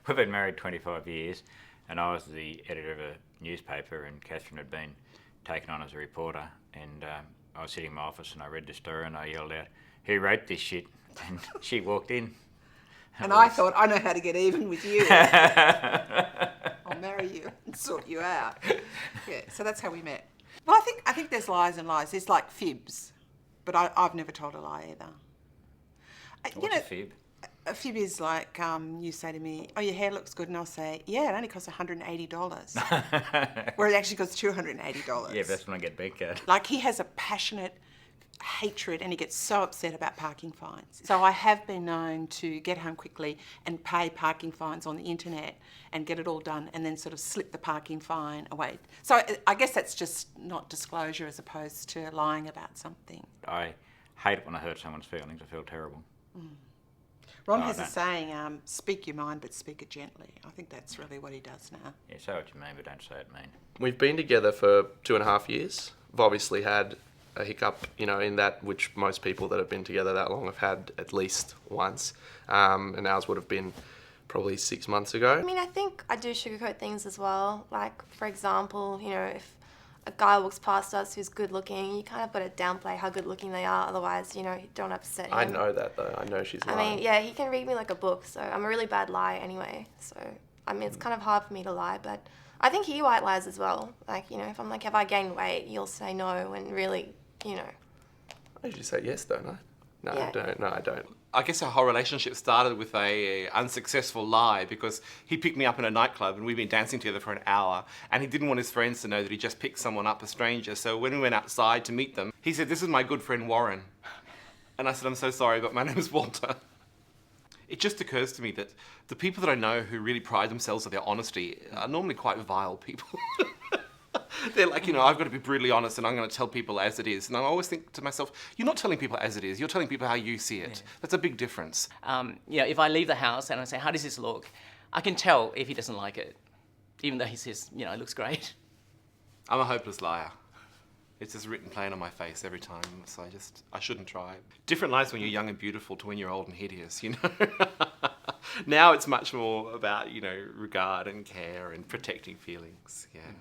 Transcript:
We've been married 25 years, and I was the editor of a newspaper, and Catherine had been taken on as a reporter. And I was sitting in my office, and I read the story, and I yelled out, "Who wrote this shit?" And she walked in. And I thought, I know how to get even with you. I'll marry you and sort you out. Yeah, so that's how we met. Well, I think there's lies and lies. There's like fibs, but I've never told a lie either. What's a fib? A fib is like you say to me, "Oh, your hair looks good," and I'll say, "Yeah, it only costs $180," where it actually costs $280. Yeah, that's when I get beat at. Like he has a passionate hatred and he gets so upset about parking fines. So I have been known to get home quickly and pay parking fines on the internet and get it all done and then sort of slip the parking fine away. So I guess that's just not disclosure as opposed to lying about something. I hate it when I hurt someone's feelings. I feel terrible. Ron has a saying, speak your mind but speak it gently. I think that's really what he does now. Yeah, say what you mean, but don't say it mean. We've been together for 2.5 years. We've obviously had a hiccup, in that which most people that have been together that long have had at least once. And ours would have been probably 6 months ago. I mean, I think I do sugarcoat things as well. Like, for example, if a guy walks past us who's good looking, you kind of got to downplay how good looking they are. Otherwise, you don't upset him. I know that though. I know she's lying. I mean, yeah, he can read me like a book. So I'm a really bad liar anyway. So, I mean, it's kind of hard for me to lie, but I think he white lies as well. Like, if I'm like, have I gained weight? He'll say no and really, I usually say yes, don't I? No, Yeah. I don't. No, I don't. I guess our whole relationship started with a unsuccessful lie because he picked me up in a nightclub and we'd been dancing together for an hour and he didn't want his friends to know that he just picked someone up, a stranger. So when we went outside to meet them, he said, "This is my good friend Warren." And I said, "I'm so sorry, but my name is Walter." It just occurs to me that the people that I know who really pride themselves on their honesty are normally quite vile people. They're like, I've got to be brutally honest and I'm going to tell people as it is. And I always think to myself, you're not telling people as it is, you're telling people how you see it. Yeah. That's a big difference. If I leave the house and I say, "How does this look?" I can tell if he doesn't like it, even though he says, "It looks great." I'm a hopeless liar. It's just written plain on my face every time, so I shouldn't try. Different lives when you're young and beautiful to when you're old and hideous, Now it's much more about, regard and care and protecting feelings, yeah.